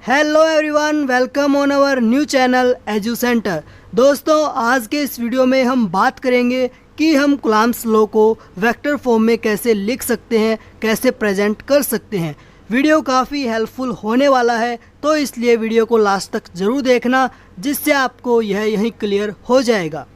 Hello everyone, welcome on our new channel edu center. दोस्तों, आज के इस वीडियो में हम बात करेंगे कि हम कूलम्ब्स लॉ को वेक्टर फॉर्म में कैसे लिख सकते हैं, कैसे प्रेजेंट कर सकते हैं। वीडियो काफ़ी हेल्पफुल होने वाला है, तो इसलिए वीडियो को लास्ट तक ज़रूर देखना, जिससे आपको यह यहीं क्लियर हो जाएगा।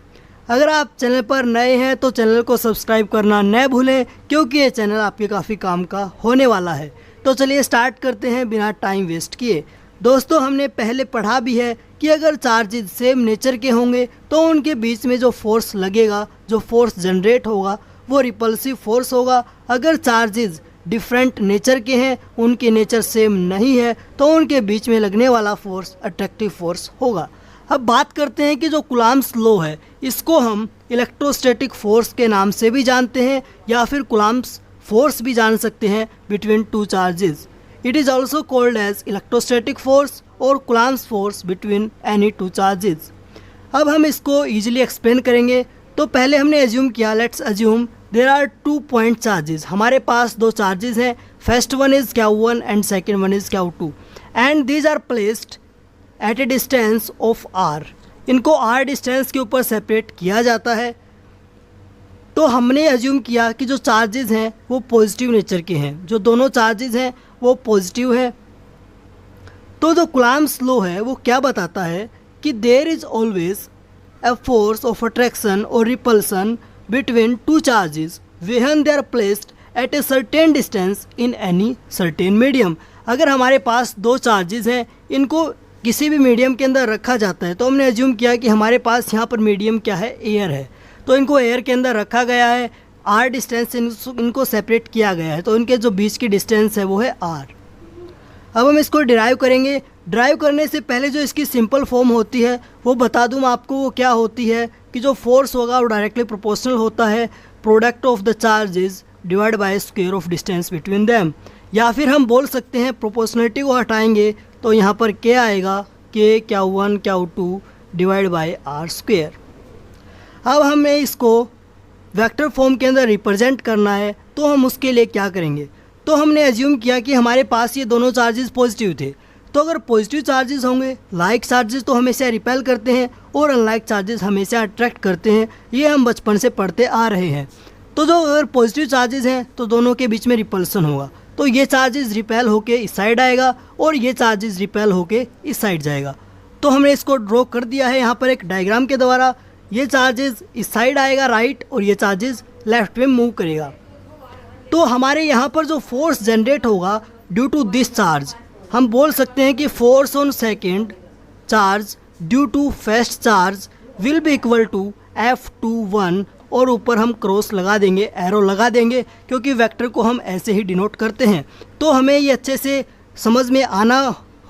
अगर आप चैनल पर नए हैं तो चैनल को सब्सक्राइब करना न भूलें, क्योंकि ये चैनल आपके काफ़ी काम का होने वाला है। तो चलिए स्टार्ट करते हैं बिना टाइम वेस्ट किए। दोस्तों, हमने पहले पढ़ा भी है कि अगर चार्जेस सेम नेचर के होंगे तो उनके बीच में जो फोर्स लगेगा, जो फोर्स जनरेट होगा, वो रिपल्सिव फोर्स होगा। अगर चार्जेस डिफरेंट नेचर के हैं, उनके नेचर सेम नहीं है, तो उनके बीच में लगने वाला फोर्स अट्रैक्टिव फोर्स होगा। अब बात करते हैं कि जो कूलम्ब्स लॉ है, इसको हम इलेक्ट्रोस्टैटिक फोर्स के नाम से भी जानते हैं, या फिर कूलम्ब्स फोर्स भी जान सकते हैं between two charges. It is also called as electrostatic force और Coulomb's force between any two charges. अब हम इसको ईजिली एक्सप्लेन करेंगे। तो पहले हमने एज्यूम किया, let's assume there are 2 point charges. हमारे पास दो चार्जेस हैं, first one is Q1 and second one is Q2, and these are placed at a distance of r। इनको r डिस्टेंस के ऊपर सेपरेट किया जाता है। तो हमने एज्यूम किया कि जो चार्जेस हैं वो पॉजिटिव नेचर के हैं, जो दोनों चार्जेस हैं वो पॉजिटिव है। तो जो कूलम्ब्स लॉ है वो क्या बताता है कि there is always a force of attraction और repulsion between two charges when they are placed at a certain distance in any certain medium. अगर हमारे पास दो चार्जेस हैं, इनको किसी भी मीडियम के अंदर रखा जाता है, तो हमने एज्यूम किया कि हमारे पास यहाँ पर मीडियम क्या है, एयर है। तो इनको एयर के अंदर रखा गया है, r डिस्टेंस से इनको सेपरेट किया गया है, तो इनके जो बीच की डिस्टेंस है वो है r। अब हम इसको डिराइव करेंगे। डिराइव करने से पहले जो इसकी सिंपल फॉर्म होती है वो बता दूं आपको, वो क्या होती है कि जो फोर्स होगा वो डायरेक्टली प्रोपोर्शनल होता है product of the charges divide by square of distance between them. या फिर हम बोल सकते हैं प्रोपोर्शनलिटी को हटाएंगे तो यहाँ पर क्या आएगा, k Q1 Q2 divide by r square. अब हमें इसको वेक्टर फॉर्म के अंदर रिप्रेजेंट करना है, तो हम उसके लिए क्या करेंगे। तो हमने एज्यूम किया कि हमारे पास ये दोनों चार्जेस पॉजिटिव थे। तो अगर पॉजिटिव चार्जेस होंगे, लाइक चार्जेस तो हमेशा रिपेल करते हैं और अनलाइक चार्जेस हमेशा अट्रैक्ट करते हैं। ये हम बचपन से पढ़ते आ रहे हैं। तो जो अगर पॉजिटिव चार्जेस हैं तो दोनों के बीच में रिपल्सन होगा, तो ये चार्जेस रिपेल होके इस साइड आएगा और ये चार्जेस रिपेल होके इस साइड जाएगा। तो हमने इसको ड्रॉ कर दिया है यहाँ पर एक डायग्राम के द्वारा। ये चार्जेस इस साइड आएगा राइट, और ये चार्जेस लेफ्ट में मूव करेगा। तो हमारे यहाँ पर जो फोर्स जनरेट होगा ड्यू टू दिस चार्ज, हम बोल सकते हैं कि force on second charge due to first charge will be equal to F21, और ऊपर हम क्रॉस लगा देंगे, एरो लगा देंगे, क्योंकि वेक्टर को हम ऐसे ही डिनोट करते हैं। तो हमें ये अच्छे से समझ में आना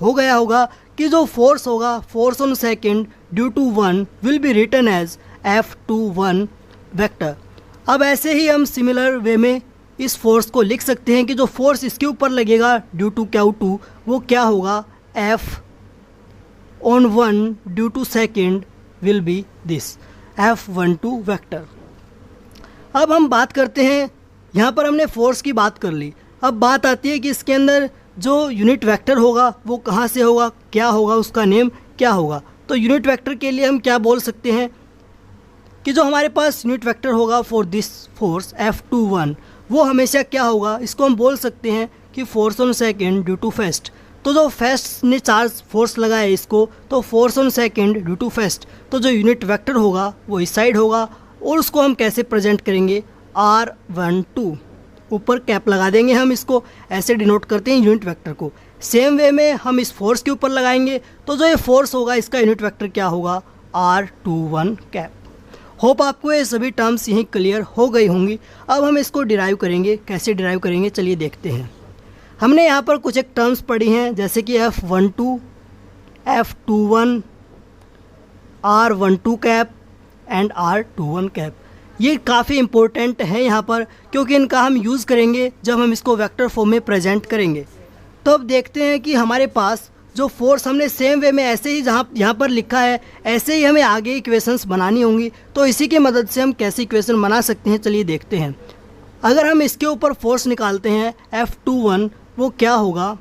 हो गया होगा कि जो फोर्स होगा, force on second due to 1 will be written as F21 vector. अब ऐसे ही हम सिमिलर वे में इस फोर्स को लिख सकते हैं कि जो फोर्स इसके ऊपर लगेगा ड्यू टू Q2, वो क्या होगा, F on 1 due to second will be this F12 vector. अब हम बात करते हैं, यहाँ पर हमने फोर्स की बात कर ली। अब बात आती है कि इसके अंदर जो यूनिट वेक्टर होगा वो कहाँ से होगा, क्या होगा, उसका नेम क्या होगा। तो यूनिट वेक्टर के लिए हम क्या बोल सकते हैं कि जो हमारे पास यूनिट वेक्टर होगा फॉर दिस फोर्स F21, वो हमेशा क्या होगा, इसको हम बोल सकते हैं कि force on second due to first. तो जो फर्स्ट ने चार्ज फोर्स लगाया है इसको, तो force on second due to first. तो जो यूनिट वेक्टर होगा वो इस साइड होगा, और उसको हम कैसे प्रेजेंट करेंगे, R12, ऊपर कैप लगा देंगे। हम इसको ऐसे डिनोट करते हैं यूनिट वेक्टर को। सेम वे में हम इस फोर्स के ऊपर लगाएंगे, तो जो ये फोर्स होगा इसका यूनिट वेक्टर क्या होगा, R21 कैप। होप आपको ये सभी टर्म्स यहीं क्लियर हो गई होंगी। अब हम इसको डिराइव करेंगे। कैसे डिराइव करेंगे, चलिए देखते हैं। हमने यहाँ पर कुछ एक टर्म्स पढ़ी हैं, जैसे कि F12, F21, R12 cap and R21 cap. ये काफ़ी इम्पोर्टेंट है यहाँ पर, क्योंकि इनका हम यूज़ करेंगे जब हम इसको वेक्टर फॉर्म में प्रेजेंट करेंगे। तो अब देखते हैं कि हमारे पास जो फोर्स हमने सेम वे में ऐसे ही जहाँ यहाँ पर लिखा है, ऐसे ही हमें आगे इक्वेशंस बनानी होंगी। तो इसी की मदद से हम कैसे इक्वेशन बना सकते हैं, चलिए देखते हैं। अगर हम इसके ऊपर फोर्स निकालते हैं F21, वो क्या होगा,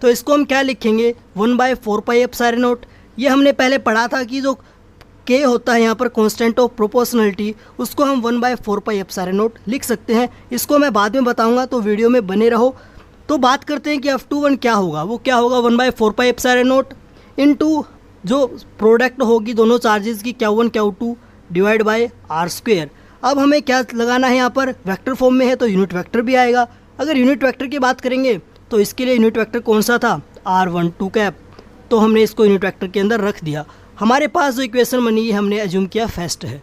तो इसको हम क्या लिखेंगे 1/4πε0। ये हमने पहले पढ़ा था कि जो k होता है यहाँ पर कांस्टेंट ऑफ प्रोपोर्शनलिटी, उसको हम 1/4πε0 लिख सकते हैं। इसको मैं बाद में बताऊंगा, तो वीडियो में बने रहो। तो बात करते हैं कि F21 क्या होगा। वो क्या होगा 1/4πε0 इनटू जो प्रोडक्ट होगी दोनों चार्जेस की Q1 Q2 divide by r²। अब हमें क्या लगाना है, यहाँ पर वेक्टर फॉर्म में है तो यूनिट वेक्टर भी आएगा। अगर यूनिट वेक्टर की बात करेंगे तो इसके लिए यूनिट वेक्टर कौन सा था, r12 कैप, तो हमने इसको यूनिट वेक्टर के अंदर रख दिया। हमारे पास जो इक्वेशन बनी है हमने एज्यूम किया फर्स्ट है।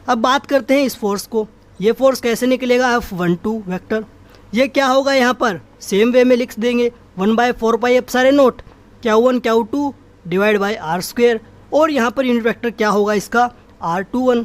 अब बात करते हैं इस फोर्स को। ये फोर्स कैसे निकलेगा, F12 वेक्टर। ये क्या होगा, यहाँ पर सेम वे में लिख देंगे 1/4πε0 Q1 Q2 divide by r²। और यहाँ पर यूनिट वेक्टर क्या होगा इसका, r21।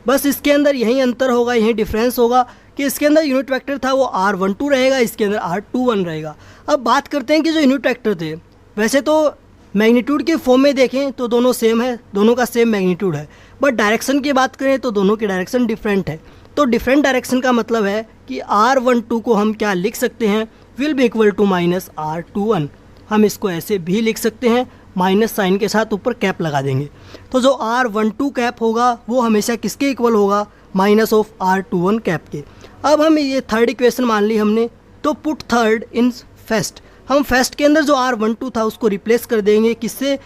बस इसके अंदर यही अंतर होगा, यही डिफरेंस होगा कि इसके अंदर यूनिट वेक्टर था वो r12 रहेगा, इसके अंदर r21 रहेगा। अब बात करते हैं कि जो यूनिट वेक्टर थे, वैसे तो मैग्नीट्यूड के फॉर्म में देखें तो दोनों सेम है, दोनों का सेम मैग्नीट्यूड है, बट डायरेक्शन की बात करें तो दोनों की डायरेक्शन डिफरेंट है। तो डिफरेंट डायरेक्शन का मतलब है कि r12 को हम क्या लिख सकते हैं, will be equal to -r21। हम इसको ऐसे भी लिख सकते हैं, माइनस साइन के साथ ऊपर कैप लगा देंगे। तो जो r12 कैप होगा वो हमेशा किसके इक्वल होगा, माइनस ऑफ r21 कैप के। अब हम ये थर्ड इक्वेशन मान ली हमने, तो पुट थर्ड इन फर्स्ट। हम फर्स्ट के अंदर जो r12 था उसको रिप्लेस कर देंगे किससे,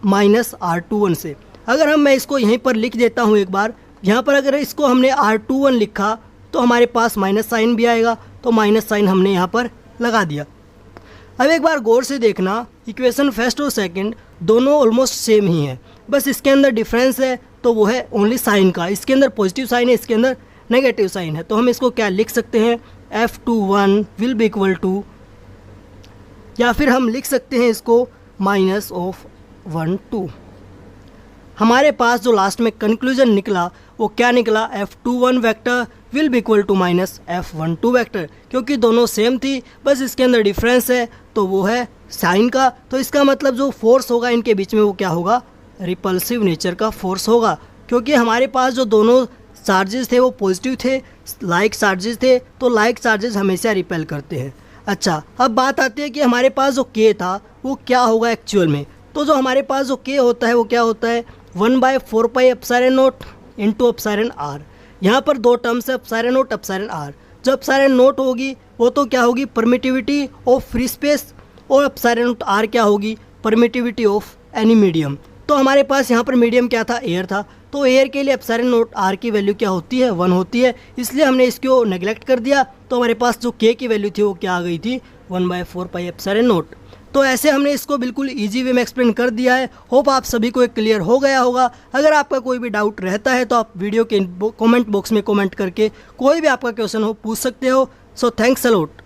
-r21 से। अगर मैं इसको यहीं पर लिख देता हूँ एक बार, यहाँ पर अगर इसको हमने r21 लिखा तो हमारे पास माइनस साइन भी आएगा, तो माइनस साइन हमने यहाँ पर लगा दिया। अब एक बार गौर से देखना, इक्वेशन फर्स्ट और सेकंड दोनों ऑलमोस्ट सेम ही हैं, बस इसके अंदर डिफरेंस है तो वो है ओनली साइन का। इसके अंदर पॉजिटिव साइन है, इसके अंदर नेगेटिव साइन है। तो हम इसको क्या लिख सकते हैं, F21 will be equal to, या फिर हम लिख सकते हैं इसको -12। हमारे पास जो लास्ट में कंक्लूजन निकला वो क्या निकला, F21 vector will be equal to -F12 vector, क्योंकि दोनों सेम थी, बस इसके अंदर डिफरेंस है तो वो है साइन का। तो इसका मतलब जो फोर्स होगा इनके बीच में वो क्या होगा, रिपल्सिव नेचर का फोर्स होगा, क्योंकि हमारे पास जो दोनों चार्जेस थे वो पॉजिटिव थे, लाइक चार्जेस थे, तो लाइक चार्जेस हमेशा रिपेल करते हैं। अच्छा, अब बात आती है कि हमारे पास जो k था वो क्या होगा एक्चुअल में। तो जो हमारे पास जो k होता है वो क्या होता है, 1/4πε0 इंटू एप्सिलॉन r। यहाँ पर दो टर्म्स है, एप्सिलॉन एप्सिलॉन r। जो एप्सिलॉन होगी वो तो क्या होगी, परमिटिविटी ऑफ फ्री स्पेस, और एप्सिलॉन r क्या होगी, परमिटिविटी ऑफ एनी मीडियम। तो हमारे पास यहाँ पर मीडियम क्या था, एयर था, तो एयर के लिए एप्सिलॉन r की वैल्यू क्या होती है, 1 होती है, इसलिए हमने इसको नेग्लेक्ट कर दिया। तो हमारे पास जो k की वैल्यू थी वो क्या आ गई थी, 1/4πε0। तो ऐसे हमने इसको बिल्कुल इजी वे में एक्सप्लेन कर दिया है। होप आप सभी को एक क्लियर हो गया होगा। अगर आपका कोई भी डाउट रहता है तो आप वीडियो के कमेंट बॉक्स में कमेंट करके कोई भी आपका क्वेश्चन हो पूछ सकते हो। So thanks a lot.